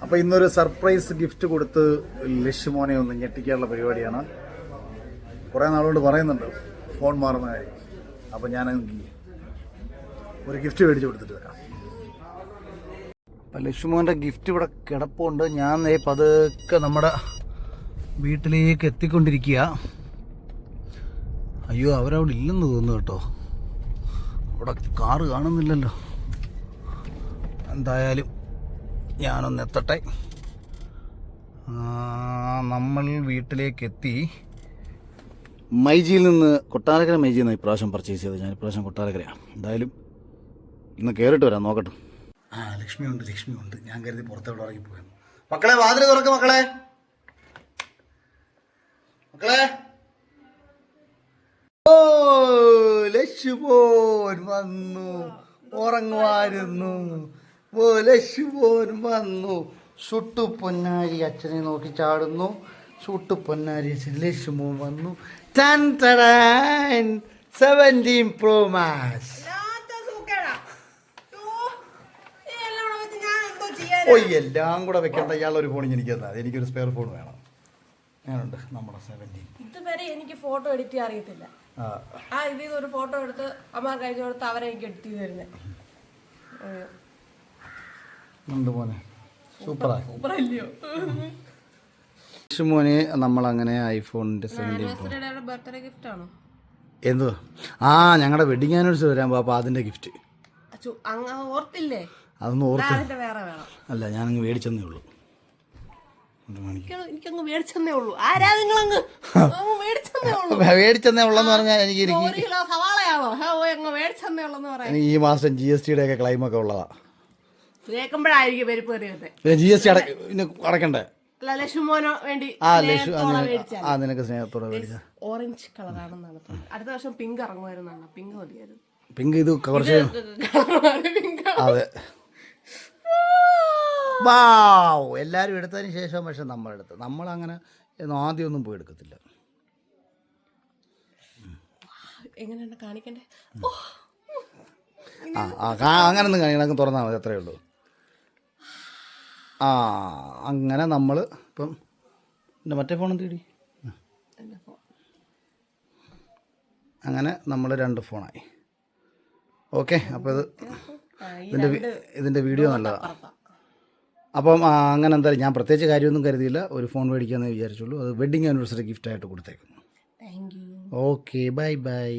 അപ്പോൾ ഇന്നൊരു surprise gift കൊടുത്ത് ലക്ഷ്മോനെ ഒന്ന് ഞെട്ടിക്കാനുള്ള പരിപാടിയാണ്. കുറേ നാളുകൊണ്ട് പറയുന്നുണ്ട് ഫോൺ മാറുന്നതായി. അപ്പോൾ ഞാനെങ്കിൽ ഒരു ഗിഫ്റ്റ് മേടിച്ച് കൊടുത്തിട്ട് വരാം. അപ്പം ലക്ഷ്മോൻ്റെ ഗിഫ്റ്റ് ഇവിടെ കിടപ്പുണ്ട്. ഞാൻ പതുക്കെ നമ്മുടെ വീട്ടിലേക്ക് എത്തിക്കൊണ്ടിരിക്കുക. അയ്യോ, അവരവിടെ ഇല്ലെന്ന് തോന്നുന്നു കേട്ടോ. അവിടെ കാറ് കാണുന്നില്ലല്ലോ. എന്തായാലും ഞാനൊന്ന് എത്തട്ടെ. നമ്മൾ വീട്ടിലേക്ക് എത്തി. മൈജിയിൽ നിന്ന്, കൊട്ടാരക്കര മൈജിയിൽ നിന്ന് ഇപ്രാവശ്യം പർച്ചേസ് ചെയ്തത്. ഞാൻ ഇപ്രാവശ്യം കൊട്ടാരക്കരയാണ്. എന്തായാലും ഇന്ന് കയറിയിട്ട് വരാം, നോക്കട്ടെ. ലക്ഷ്മിയുണ്ട്. ഞാൻ കരുതി പുറത്തോട്ട് ഇറങ്ങിപ്പോയെന്ന്. മക്കളെ, വാതിൽ തുറക്ക് മക്കളെ. ഓ, ലക്ഷ്മോൻ വന്നു. ഉറങ്ങുമായിരുന്നു. ഓ, ലക്ഷ്മോൻ വന്നു. ഷുട്ടു പൊന്നാരി അച്ഛനെ നോക്കി ചാടുന്നു. ഷുട്ടു പൊന്നാരി അച്ഛൻ. ലക്ഷ്മോൻ വന്നു. 17 Pro Max. ഓ, എല്ലാം കൂടെ വെക്കേണ്ട. ഇയാളൊരു ഫോൺ എനിക്ക് തന്നാൽ എനിക്കൊരു സ്പെയർ ഫോൺ വേണം. ഞാനുണ്ട് നമ്മുടെ 17. ഇതുവരെ എനിക്ക് ഫോട്ടോ എഡിറ്റ് ചെയ്യാൻ അറിയത്തില്ല. ഇതിൽ ഒരു ഫോട്ടോ എടുത്ത് അമ്മ കഴിഞ്ഞ കൊടുത്ത് അവരെ എനിക്ക് എഡിറ്റ് ചെയ്ത് തരുന്നത്. സൂപ്പറല്ലയോ മോനെ? നമ്മളങ്ങനെ ഐഫോണിന്റെ ബർത്ത്ഡേ ഗിഫ്റ്റ് ആണോ? എന്തോ? ഞങ്ങളുടെ വെഡിങ് ആനിവേഴ്സറി വരാൻ പോ. അപ്പോൾ അതിന്റെ ഗിഫ്റ്റ് ഓർത്തില്ലേ? അതൊന്നും ഓർത്ത് വേറെ വേണം. അല്ല, ഞാനങ്ങ് മേടിച്ചെന്നേ ഉള്ളൂ. എനിക്കങ്ങ് മേടിച്ചെന്നേ ഉള്ളൂ. ആരാ നിങ്ങളങ്ങ് മേടിച്ചെന്നേ ഉള്ളെന്ന് പറഞ്ഞാൽ എനിക്ക് സവാളയാണോ? മേടിച്ചെന്നേ ഉള്ളെന്ന് പറയാം. എനിക്ക് ഈ മാസം GST ഒക്കെ ക്ലെയിം ഒക്കെ ഉള്ളതാ. കേൾക്കുമ്പോഴായിരിക്കും പരിപ്പ് കയറിയത്. പിന്നെ GST അടക്കണ്ടേ? ലക്ഷ്മോനോ വേണ്ടി നിനക്ക് സ്നേഹത്തോടെ മേടിച്ച ഓറഞ്ച് കളറാണെന്നാണ്. അടുത്ത വർഷം പിങ്ക് ഇറങ്ങുമായിരുന്നാണ്. പിങ്ക് മതിയായിരുന്നു. പിങ്ക് ഇത് കുറച്ച് അതെ. വാവ്, എല്ലാവരും എടുത്തതിന് ശേഷം പക്ഷെ നമ്മളങ്ങനെ ആദ്യമൊന്നും പോയി എടുക്കത്തില്ല. എങ്ങനെയാണ് കാണിക്കണ്ടേ? അങ്ങനൊന്നും കാണിക്കണം, തുറന്നാൽ മതി, അത്രയേ ഉള്ളൂ. അങ്ങനെ നമ്മൾ ഇപ്പം എൻ്റെ മറ്റേ ഫോൺ തീടി. അങ്ങനെ നമ്മൾ 2 ഫോണായി. ഓക്കെ, അപ്പോൾ ഇതിൻ്റെ വീഡിയോ നല്ലതാണ്. അപ്പം അങ്ങനെ എന്തായാലും ഞാൻ പ്രത്യേകിച്ച് കാര്യമൊന്നും കരുതിയില്ല. ഒരു ഫോൺ മേടിക്കാമെന്ന് വിചാരിച്ചുള്ളൂ. അത് വെഡിങ് ആനിവേഴ്സറി ഗിഫ്റ്റായിട്ട് കൊടുത്തേക്കുന്നു. Okay, by.